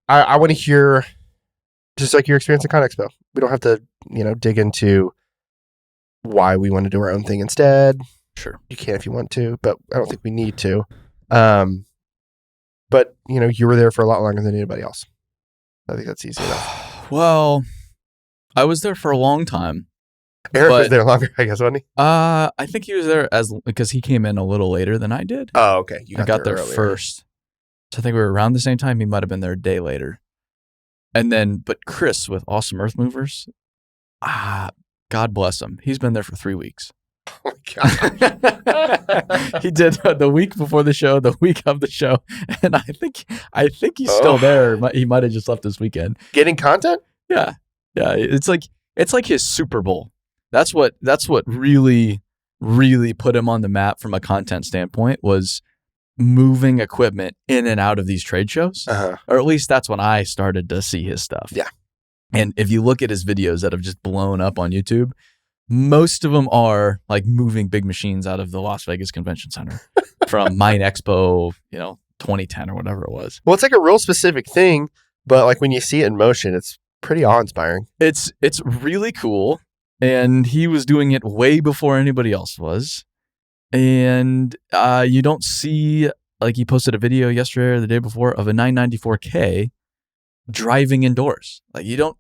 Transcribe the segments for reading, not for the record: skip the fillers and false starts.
I want to hear just like your experience at CONEXPO. We don't have to, dig into why we want to do our own thing instead. Sure. You can if you want to, but I don't think we need to. But, you were there for a lot longer than anybody else. I think that's easy enough. Well, I was there for a long time. Eric was there longer, I guess, wasn't he? I think he was there because he came in a little later than I did. Oh, okay. I got there first. So I think we were around the same time. He might have been there a day later. And then, but Chris with Awesome Earth Movers, God bless him. He's been there for 3 weeks. Oh my God. He did the week before the show, the week of the show, and I think he's still there. He might have just left this weekend. Getting content? Yeah. It's like his Super Bowl. That's what really, really put him on the map from a content standpoint was moving equipment in and out of these trade shows. Or at least that's when I started to see his stuff. Yeah. And if you look at his videos that have just blown up on YouTube, most of them are like moving big machines out of the Las Vegas Convention Center from CONEXPO, 2010 or whatever it was. Well, it's like a real specific thing, but like when you see it in motion, it's pretty awe-inspiring. It's really cool. And he was doing it way before anybody else was. And you don't see, like he posted a video yesterday or the day before of a 994K driving indoors. Like you don't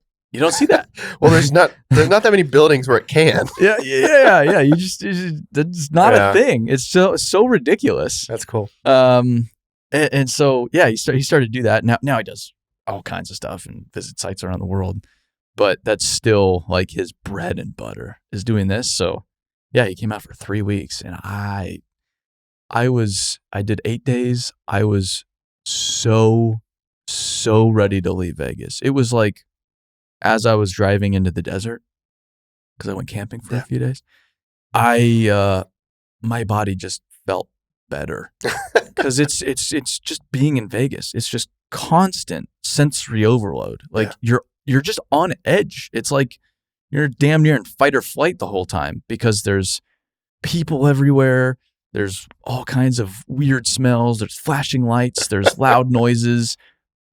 see that. Well, there's not that many buildings where it can. Yeah. You just it's not a thing. It's so ridiculous. That's cool. And so he started to do that. Now he does all kinds of stuff and visit sites around the world. But that's still like his bread and butter is doing this. So yeah, he came out for 3 weeks and I did 8 days. I was so ready to leave Vegas. It was like as I was driving into the desert, because I went camping for a few days, my body just felt better. Because it's just being in Vegas. It's just constant sensory overload. Like you're just on edge. It's like you're damn near in fight or flight the whole time because there's people everywhere. There's all kinds of weird smells. There's flashing lights. There's loud noises.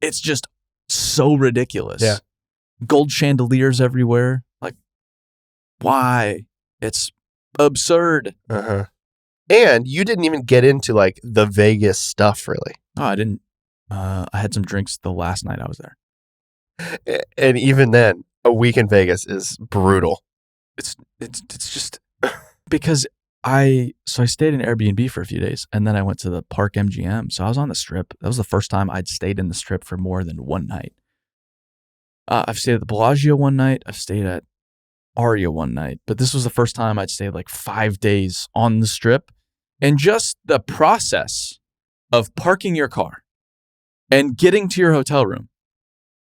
It's just so ridiculous. Yeah. Gold chandeliers everywhere. Like, why? It's absurd. And you didn't even get into like the Vegas stuff really. Oh, I didn't. I had some drinks the last night I was there. And even then, a week in Vegas is brutal. It's just because I stayed in Airbnb for a few days and then I went to the Park MGM. So I was on the Strip. That was the first time I'd stayed in the Strip for more than one night. I've stayed at the Bellagio one night. I've stayed at Aria one night. But this was the first time I'd stayed like 5 days on the Strip. And just the process of parking your car and getting to your hotel room.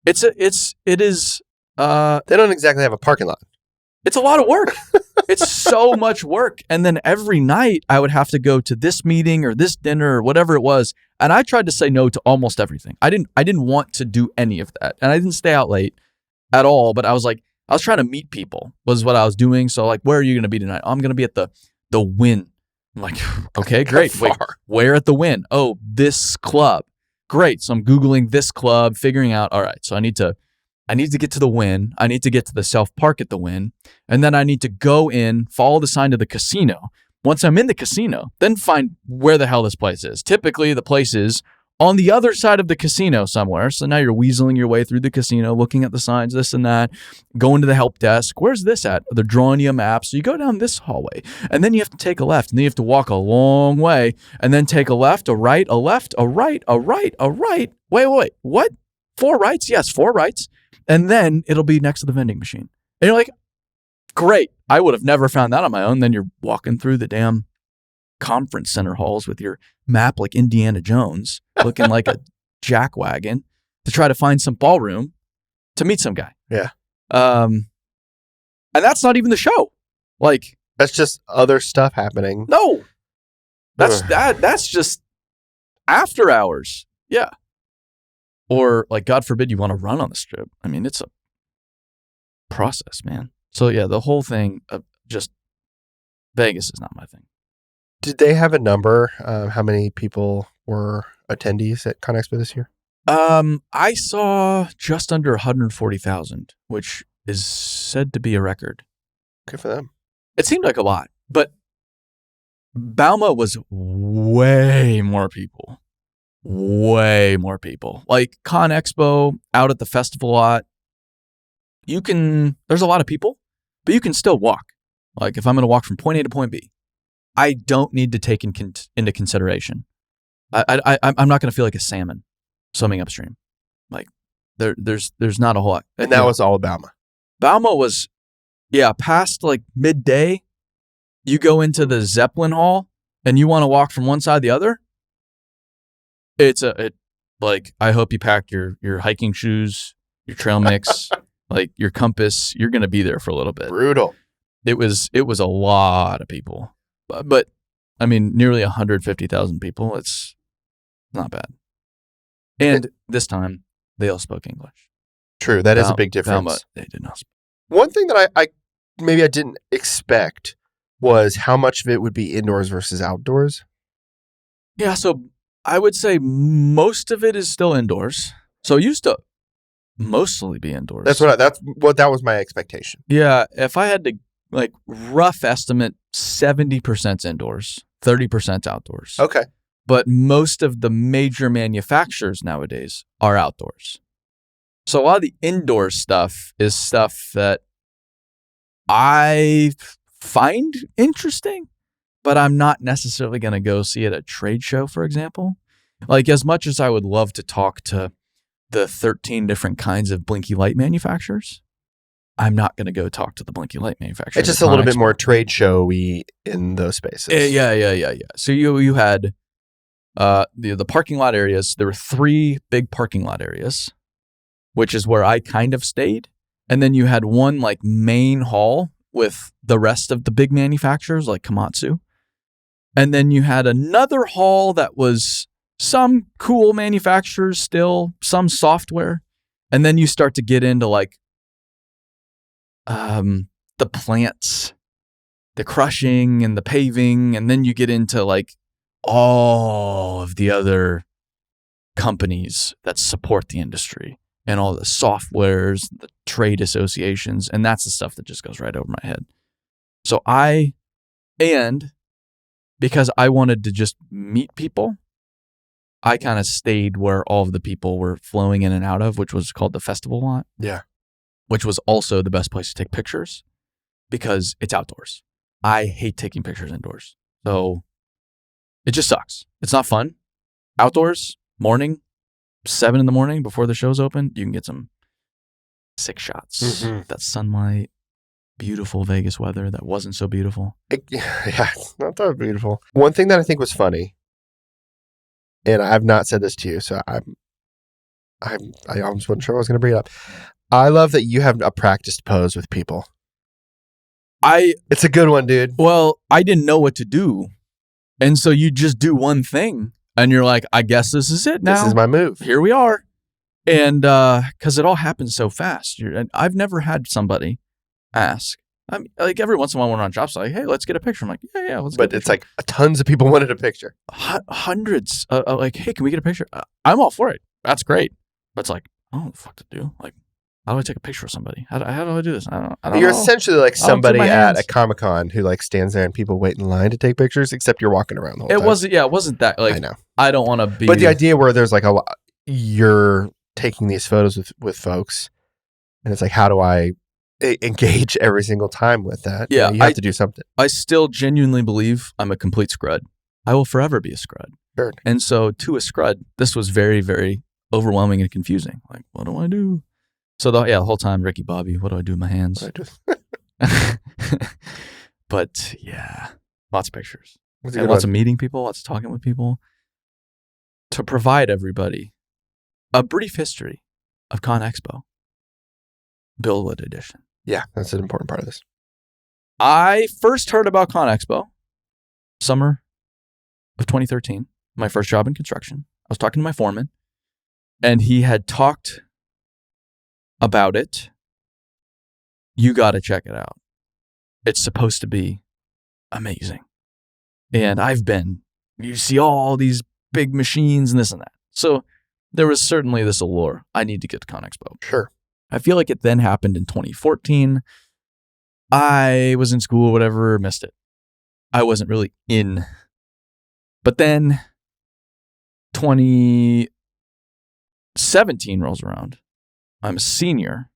It is. They don't exactly have a parking lot. It's a lot of work. It's so much work. And then every night I would have to go to this meeting or this dinner or whatever it was. And I tried to say no to almost everything. I didn't want to do any of that. And I didn't stay out late at all. But I was trying to meet people was what I was doing. So like, where are you going to be tonight? I'm going to be at the Wynn. I'm like, okay, great. Wait, where at the Wynn? Oh, this club. Great. So I'm Googling this club, figuring out, all right, so I need to get to the Wynn. I need to get to the Self Park at the Wynn. And then I need to go in, follow the sign to the casino. Once I'm in the casino, then find where the hell this place is. Typically, the place is on the other side of the casino somewhere. So now you're weaseling your way through the casino, looking at the signs, this and that, going to the help desk. Where's this at? They're drawing you a map. So you go down this hallway, and then you have to take a left, and then you have to walk a long way, and then take a left, a right, a left, a right, a right, a right. Wait, what? 4 rights? Yes, 4 rights. And then it'll be next to the vending machine. And you're like, great. I would have never found that on my own. Then you're walking through the damn conference center halls with your map like Indiana Jones, looking like a jackwagon to try to find some ballroom to meet some guy. Yeah. And that's not even the show. Like, that's just other stuff happening. No. That's just after hours. Yeah. Or like, God forbid you want to run on the Strip. I mean, it's a process, man. So yeah, the whole thing of just Vegas is not my thing. Did they have a number? How many people were attendees at CONEXPO this year? I saw just under 140,000, which is said to be a record. Good for them. It seemed like a lot, but Bauma was way more people. Way more people. Like CONEXPO out at the festival lot, there's a lot of people, but you can still walk. Like if I'm going to walk from point A to point B, I don't need to take into consideration. I'm not going to feel like a salmon swimming upstream. Like there's not a whole lot. And that was all Bauma. Bauma was, past like midday, you go into the Zeppelin Hall and you want to walk from one side to the other. I hope you packed your hiking shoes, your trail mix, like your compass. You're going to be there for a little bit. Brutal. It was a lot of people, but I mean, nearly 150,000 people. It's not bad. And this time they all spoke English. True. That is a big difference. Bauma, they did not speak. One thing that I maybe I didn't expect was how much of it would be indoors versus outdoors. Yeah. So I would say most of it is still indoors. So it used to mostly be indoors. That was my expectation. Yeah. If I had to rough estimate, 70% indoors, 30% outdoors. Okay. But most of the major manufacturers nowadays are outdoors. So a lot of the indoor stuff is stuff that I find interesting, but I'm not necessarily going to go see at a trade show, for example. Like as much as I would love to talk to the 13 different kinds of blinky light manufacturers, I'm not going to go talk to the blinky light manufacturers. It's just a little bit more trade showy in those spaces. Yeah. So you had the parking lot areas. There were 3 big parking lot areas, which is where I kind of stayed. And then you had one main hall with the rest of the big manufacturers like Komatsu. And then you had another hall that was some cool manufacturers still, some software. And then you start to get into the plants, the crushing and the paving. And then you get into all of the other companies that support the industry and all the softwares, the trade associations. And that's the stuff that just goes right over my head. So because I wanted to just meet people, I kind of stayed where all of the people were flowing in and out of, which was called the festival lot. Yeah. Which was also the best place to take pictures because it's outdoors. I hate taking pictures indoors. So it just sucks. It's not fun. Outdoors, morning, 7 a.m. before the show's open, you can get some sick shots. Mm-hmm. That sunlight, beautiful Vegas weather that wasn't so beautiful. Yeah, it's not that beautiful. One thing that I think was funny, and I've not said this to you, so I almost wasn't sure I was going to bring it up. I love that you have a practiced pose with people. It's a good one, dude. Well, I didn't know what to do. And so you just do one thing and you're like, I guess this is it now. This is my move. Here we are. And because it all happens so fast. And I've never had somebody ask. I mean, every once in a while when we're on job site, hey, let's get a picture. I'm like, yeah, let's get a picture. But it's tons of people wanted a picture. Hundreds. Hey, can we get a picture? I'm all for it. That's great. But it's I don't know what the fuck to do. How do I take a picture of somebody? How do I do this? I don't You're know. essentially somebody at a Comic-Con who stands there and people wait in line to take pictures, except you're walking around the whole time. It wasn't that. I know. I don't want to be. But the idea where there's you're taking these photos with folks, and it's how do I engage every single time with that? Yeah, you have to do something. I still genuinely believe I'm a complete scrud. I will forever be a scrud. Sure. And so to a scrud, this was very, very overwhelming and confusing. What do I do? So the whole time, Ricky Bobby, what do I do with my hands? But yeah, lots of pictures. And lots of meeting people, lots of talking with people. To provide everybody a brief history of CONEXPO, Billwood edition. Yeah, that's an important part of this. I first heard about CONEXPO summer of 2013, my first job in construction. I was talking to my foreman, and he had talked about it. You got to check it out. It's supposed to be amazing. And you see all these big machines and this and that. So there was certainly this allure. I need to get to CONEXPO. Sure. I feel like it then happened in 2014. I was in school, whatever, missed it. I wasn't really in. But then 2017 rolls around. I'm a senior.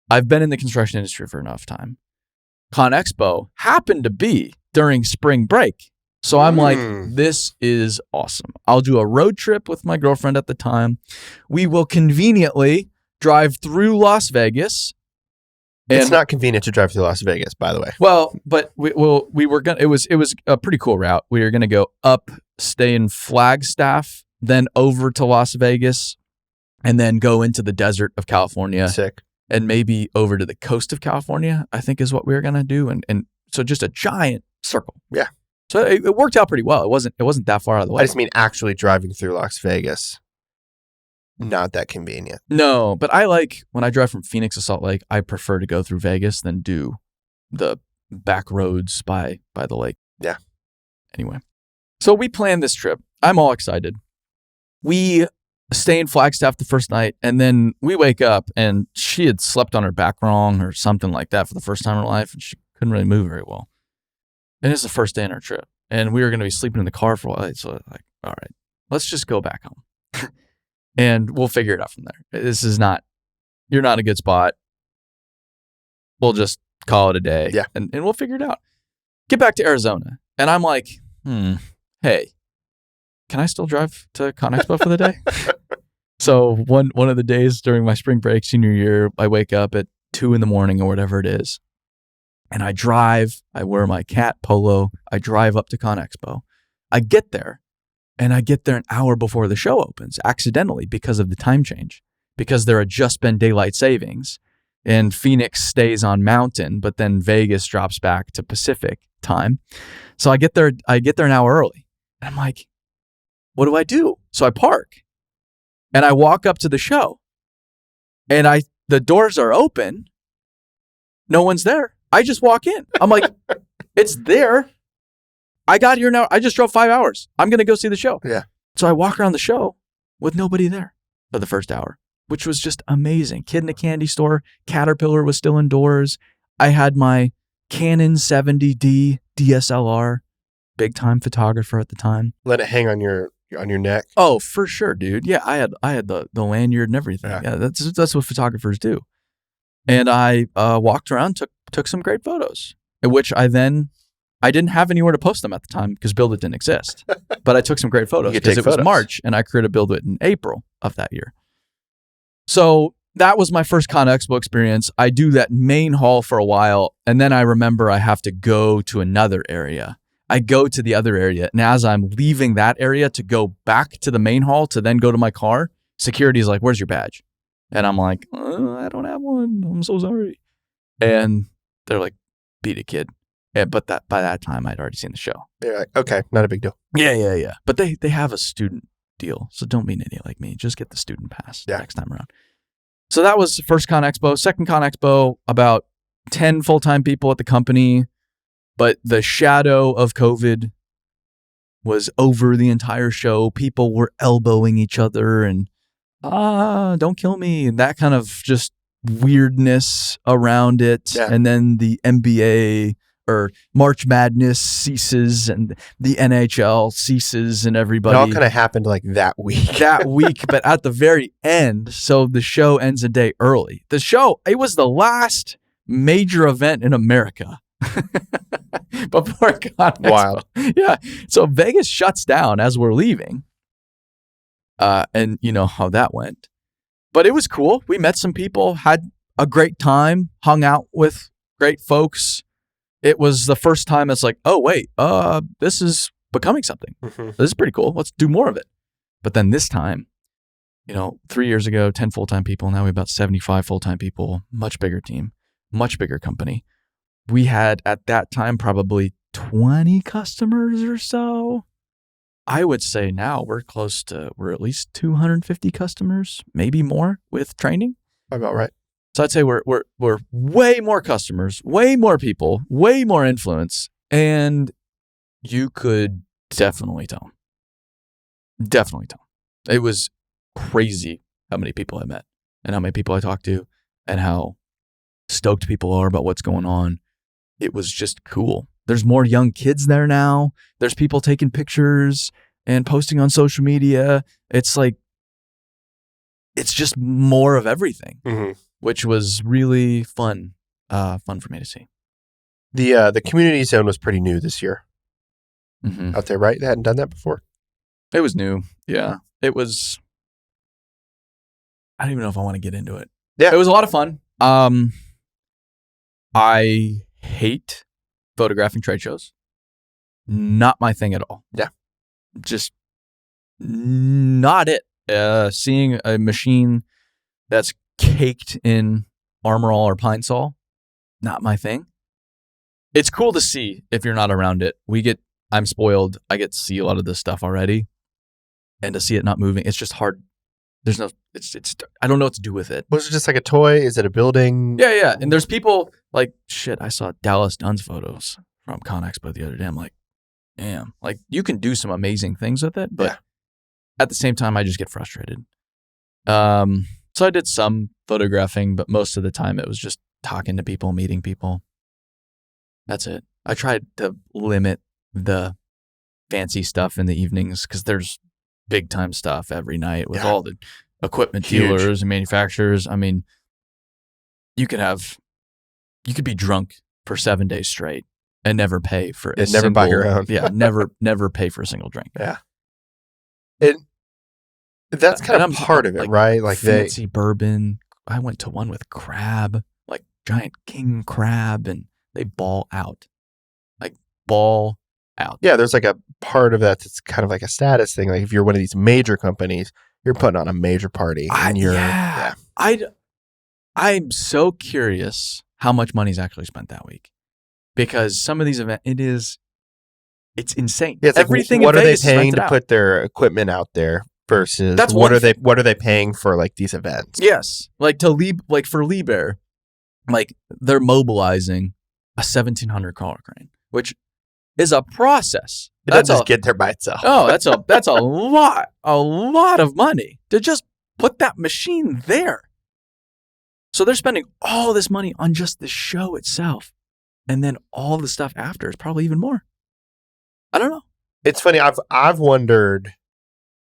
I've been in the construction industry for enough time. CONEXPO happened to be during spring break. So I'm like, this is awesome. I'll do a road trip with my girlfriend at the time. We will conveniently drive through Las Vegas. It's not convenient to drive through Las Vegas, by the way. Well, but we were gonna. It was a pretty cool route. We were gonna go up, stay in Flagstaff, then over to Las Vegas, and then go into the desert of California. Sick. And maybe over to the coast of California, I think is what we were gonna do. And so just a giant circle. Yeah. So it worked out pretty well. It wasn't that far out of the way. I just mean actually driving through Las Vegas. Not that convenient. No, but I like when I drive from Phoenix to Salt Lake, I prefer to go through Vegas than do the back roads by the lake. Yeah. Anyway, so we planned this trip. I'm all excited. We stay in Flagstaff the first night, and then we wake up, and she had slept on her back wrong or something like that for the first time in her life, and she couldn't really move very well. And it's the first day in our trip, and we were going to be sleeping in the car for a while. So like, all right, let's just go back home. And we'll figure it out from there. You're not in a good spot. We'll just call it a day. Yeah. And we'll figure it out. Get back to Arizona. And I'm like, hey, can I still drive to CONEXPO for the day? So one of the days during my spring break, senior year, I wake up at 2 a.m. or whatever it is. And I drive, I wear my cat polo. I drive up to CONEXPO. I get there. And I get there an hour before the show opens, accidentally, because of the time change, because there had just been daylight savings and Phoenix stays on mountain, but then Vegas drops back to Pacific time. So I get there an hour early and I'm like, what do I do? So I park and I walk up to the show and the doors are open. No one's there. I just walk in. I'm like, it's there. I got here now. I just drove 5 hours. I'm going to go see the show. Yeah. So I walk around the show with nobody there for the first hour, which was just amazing. Kid in a candy store. Caterpillar was still indoors. I had my Canon 70D DSLR, big time photographer at the time. Let it hang on your neck. Oh, for sure, dude. Yeah, I had the lanyard and everything. Yeah, that's what photographers do. And I walked around, took some great photos, which I didn't have anywhere to post them at the time because Build It didn't exist. But I took some great photos because it was March and I created Build It in April of that year. So that was my first CONEXPO experience. I do that main hall for a while, and then I remember I have to go to another area. I go to the other area, and as I'm leaving that area to go back to the main hall to then go to my car, security is like, "Where's your badge?" And I'm like, "I don't have one. I'm so sorry." And they're like, "Beat it, kid." Yeah, but by that time, I'd already seen the show. They're like, okay, not a big deal. Yeah. But they have a student deal, so don't be an idiot like me. Just get the student pass next time around. So that was the first CONEXPO. Second CONEXPO, about 10 full-time people at the company, but the shadow of COVID was over the entire show. People were elbowing each other and, don't kill me, and that kind of just weirdness around it. Yeah. And then the NBA or March Madness ceases and the NHL ceases and everybody. It all kind of happened like that week. But at the very end, so the show ends a day early. The show, it was the last major event in America before CONEXPO. Wild. Yeah. So Vegas shuts down as we're leaving. And you know how that went. But it was cool. We met some people, had a great time, hung out with great folks. It was the first time it's like, oh, wait, this is becoming something. Mm-hmm. This is pretty cool. Let's do more of it. But then this time, 3 years ago, 10 full-time people. Now we have about 75 full-time people, much bigger team, much bigger company. We had at that time probably 20 customers or so. I would say now we're at least 250 customers, maybe more with training. About right. So I'd say we're way more customers, way more people, way more influence, and you could definitely tell. Definitely tell. It was crazy how many people I met and how many people I talked to and how stoked people are about what's going on. It was just cool. There's more young kids there now. There's people taking pictures and posting on social media. It's like, it's just more of everything, which was really fun for me to see. The community zone was pretty new this year out there, right? They hadn't done that before. It was new. Yeah. It was, I don't even know if I want to get into it. Yeah. It was a lot of fun. I hate photographing trade shows. Not my thing at all. Yeah. Just not it. Seeing a machine that's caked in Armor All or Pine Sol, not my thing. It's cool to see if you're not around it. I'm spoiled. I get to see a lot of this stuff already. And to see it not moving, it's just hard. There's no, I don't know what to do with it. Was it just like a toy? Is it a building? Yeah. And there's people like, shit, I saw Dallas Dunn's photos from CONEXPO the other day. I'm like, damn, like you can do some amazing things with it, but at the same time, I just get frustrated. So I did some photographing, but most of the time it was just talking to people, meeting people. That's it. I tried to limit the fancy stuff in the evenings because there's big time stuff every night with all the equipment dealers and manufacturers. I mean, you could be drunk for 7 days straight and never pay for a never buy your own. never pay for a single drink. Yeah. That's kind of part of it, right? Like fancy bourbon. I went to one with crab, like giant king crab, and they ball out. Yeah, there's like a part of that that's kind of like a status thing. Like if you're one of these major companies, you're putting on a major party. I'm so curious how much money's actually spent that week. Because some of these events, it's insane. Yeah, it's everything. Like, what are they paying to put their equipment out there versus what are they paying for like these events? Yes, like for Liebherr, like they're mobilizing a $1,700 crane, which is a process. It doesn't just get there by itself. Oh, that's a lot of money to just put that machine there. So they're spending all this money on just the show itself. And then all the stuff after is probably even more. I don't know. It's funny. I've wondered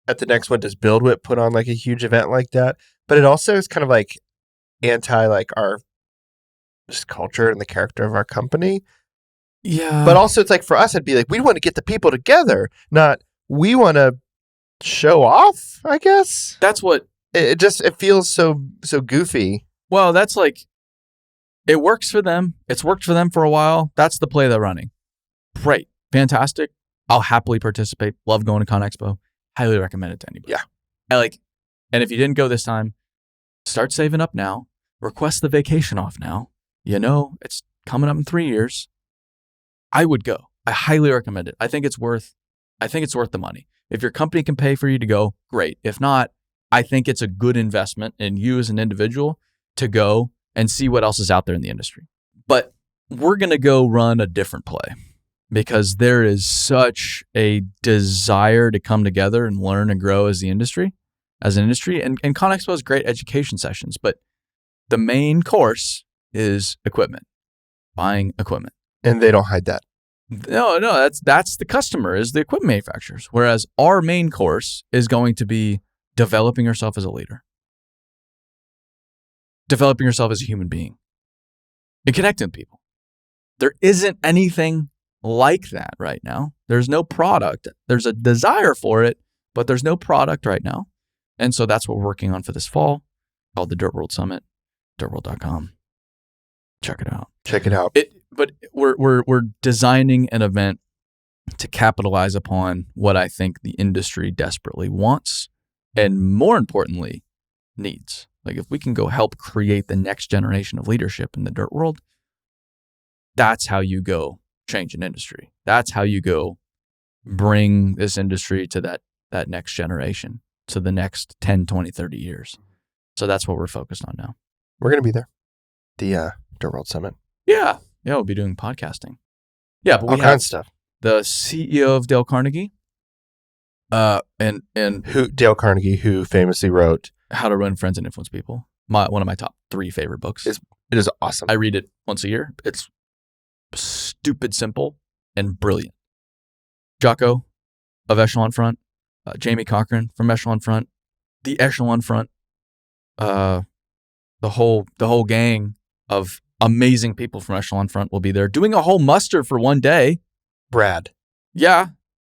at the next one, does BuildWit put on like a huge event like that? But it also is kind of like anti like our just culture and the character of our company. Yeah. But also it's like for us, it'd be like, we want to get the people together, not we want to show off, I guess. That's what it feels so goofy. Well, that's like, it works for them. It's worked for them for a while. That's the play they're running. Great. Fantastic. I'll happily participate. Love going to CONEXPO. Highly recommend it to anybody. Yeah. And if you didn't go this time, start saving up now. Request the vacation off now. You know, it's coming up in 3 years. I would go. I highly recommend it. I think it's worth the money. If your company can pay for you to go, great. If not, I think it's a good investment in you as an individual to go and see what else is out there in the industry. But we're going to go run a different play because there is such a desire to come together and learn and grow as an industry. And CONEXPO has great education sessions, but the main course is equipment, buying equipment. And they don't hide that. No, that's the customer, is the equipment manufacturers. Whereas our main course is going to be developing yourself as a leader, developing yourself as a human being, and connecting with people. There isn't anything like that right now. There's no product. There's a desire for it, but there's no product right now. And so that's what we're working on for this fall, called the Dirt World Summit, dirtworld.com. Check it out. But we're designing an event to capitalize upon what I think the industry desperately wants and, more importantly, needs. Like if we can go help create the next generation of leadership in the dirt world, that's how you go change an industry. That's how you go bring this industry to that next generation, to the next 10, 20, 30 years. So that's what we're focused on now. We're going to be there. The Dirt World Summit. Yeah, we'll be doing podcasting. Yeah, but all kinds of stuff. The CEO of Dale Carnegie, And Who Dale Carnegie, who famously wrote, How to Run Friends and Influence People. One of my top 3 favorite books. It is awesome. I read it once a year. It's stupid simple and brilliant. Jocko of Echelon Front, Jamie Cochran from Echelon Front, the Echelon Front, the whole gang of amazing people from Echelon Front will be there doing a whole muster for one day. Brad. Yeah.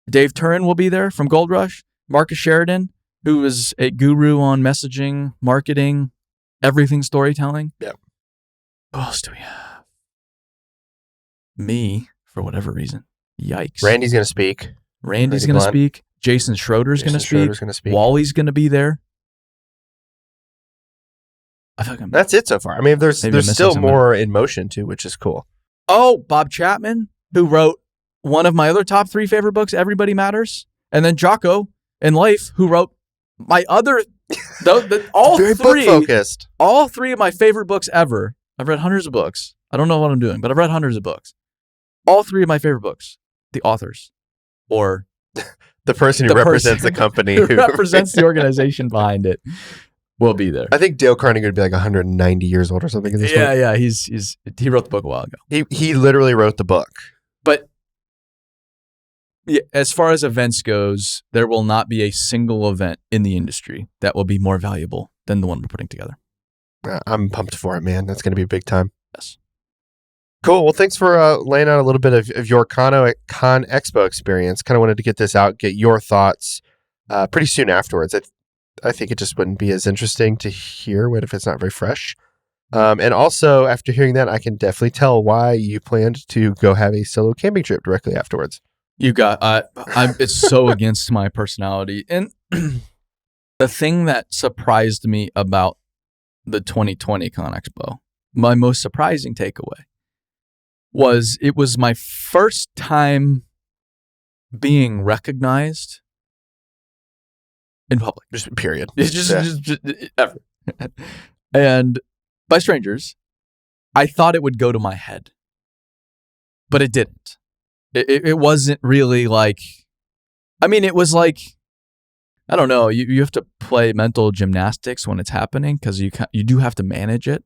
Dave Turin will be there from Gold Rush. Marcus Sheridan, who is a guru on messaging, marketing, everything storytelling. Yeah. Who else do we have? Me, for whatever reason. Yikes. Randy's going to speak. Randy's going to speak. Jason Schroeder's going to speak. Wally's going to be there. I feel like that's it so far. I mean, there's still more in motion too, which is cool. Oh, Bob Chapman, who wrote one of my other top 3 favorite books, Everybody Matters. And then Jocko in Life, who wrote my other, all very 3, book focused. All 3 of my favorite books ever. I've read hundreds of books. I don't know what I'm doing, but I've read hundreds of books. All 3 of my favorite books, the authors, or the person who represents the company, who represents the organization behind it, will be there. I think Dale Carnegie would be like 190 years old or something at this point. Yeah. He wrote the book a while ago. He literally wrote the book. But yeah, as far as events goes, there will not be a single event in the industry that will be more valuable than the one we're putting together. I'm pumped for it, man. That's going to be a big time. Yes. Cool. Well, thanks for laying out a little bit of your CONEXPO experience. Kind of wanted to get this out, get your thoughts pretty soon afterwards. I think it just wouldn't be as interesting to hear if it's not very fresh. And also, after hearing that, I can definitely tell why you planned to go have a solo camping trip directly afterwards. You got, it's so against my personality. And the thing that surprised me about the 2020 CONEXPO, my most surprising takeaway, was it was my first time being recognized in public. Just period. It's just ever. And by strangers. I thought it would go to my head, but it didn't. It wasn't really like, I mean, it was like, I don't know. You have to play mental gymnastics when it's happening because you do have to manage it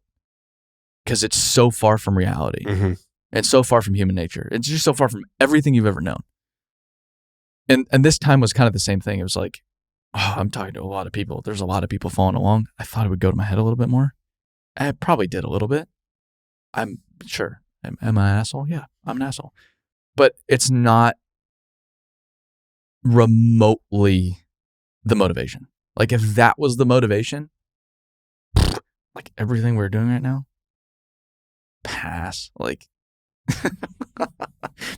because it's so far from reality. Mm-hmm. And so far from human nature. It's just so far from everything you've ever known. And this time was kind of the same thing. It was like, oh, I'm talking to a lot of people. There's a lot of people following along. I thought it would go to my head a little bit more. I probably did a little bit. I'm sure. Am I an asshole? Yeah, I'm an asshole. But it's not remotely the motivation. Like if that was the motivation, like everything we're doing right now, pass. Like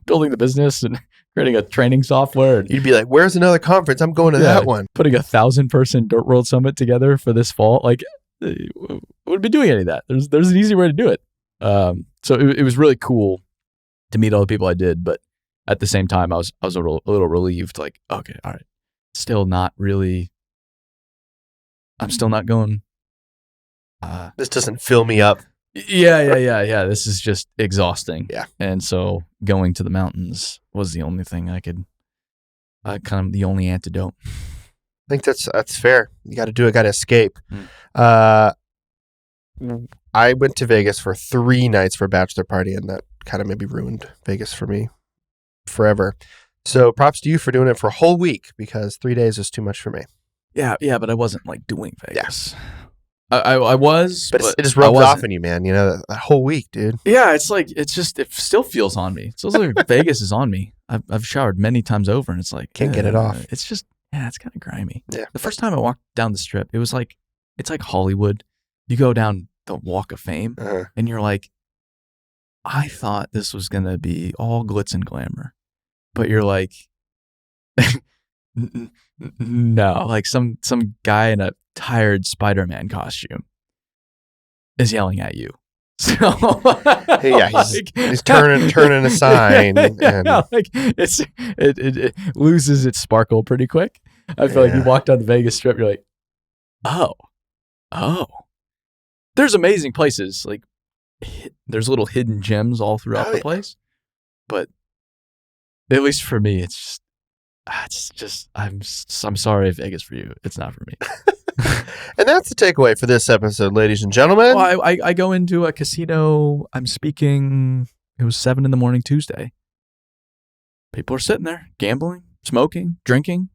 building the business and creating a training software. You'd be like, where's another conference? I'm going to that one. Putting 1,000-person Dirt World Summit together for this fall. Like, wouldn't be doing any of that. There's an easy way to do it. So it was really cool to meet all the people I did. But at the same time, I was a little relieved. Like, okay, all right. Still not really. I'm still not going. This doesn't fill me up. Yeah. This is just exhausting. Yeah. And so going to the mountains was the only thing I could, kind of the only antidote. I think that's fair. You got to do it. Got to escape. Mm. I went to Vegas for 3 nights for a bachelor party, and that kind of maybe ruined Vegas for me forever. So props to you for doing it for a whole week because 3 days is too much for me. Yeah, but I wasn't like doing Vegas. Yeah. I was, but it just rubs off on you, man. You know, that whole week, dude. Yeah, it's like it still feels on me. It feels like Vegas is on me. I've showered many times over, and it's like can't get it off. It's just it's kind of grimy. Yeah. The first time I walked down the strip, it was like it's like Hollywood. You go down the Walk of Fame, and you're like, I thought this was gonna be all glitz and glamour, but you're like, no, like some guy in a tired Spider-Man costume is yelling at you. So yeah, he's turning a sign, and like it loses its sparkle pretty quick. I feel like you walk down the Vegas Strip, you're like, oh, there's amazing places. Like there's little hidden gems all throughout the place, but at least for me, it's just it's just I'm sorry, Vegas for you. It's not for me. And that's the takeaway for this episode, ladies and gentlemen. Well, I go into a casino. I'm speaking. It was 7 a.m. Tuesday. People are sitting there gambling, smoking, drinking.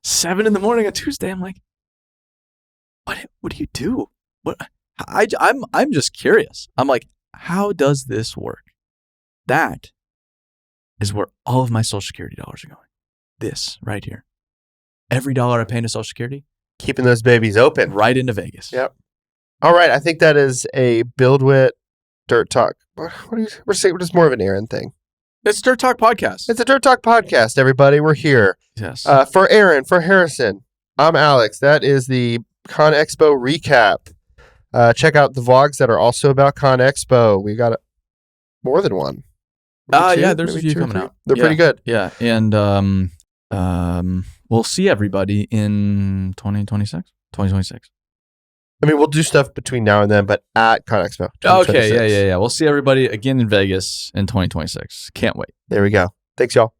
7 a.m. on Tuesday. I'm like, what do you do? What? I'm just curious. I'm like, how does this work? That is where all of my Social Security dollars are going. This right here. Every dollar I pay into Social Security, keeping those babies open. Right into Vegas. Yep. All right. I think that is a Build Witt Dirt Talk. What do you? We're just more of an Aaron thing. It's Dirt Talk Podcast. It's a Dirt Talk podcast, everybody. We're here. Yes. For Aaron, for Harrison, I'm Alex. That is the CONEXPO recap. Check out the vlogs that are also about CONEXPO. We got more than one. Yeah, there's a few coming out. They're pretty good. Yeah, and we'll see everybody in 2026. I mean, we'll do stuff between now and then, but at CONEXPO. Okay, yeah. We'll see everybody again in Vegas in 2026. Can't wait. There we go. Thanks, y'all.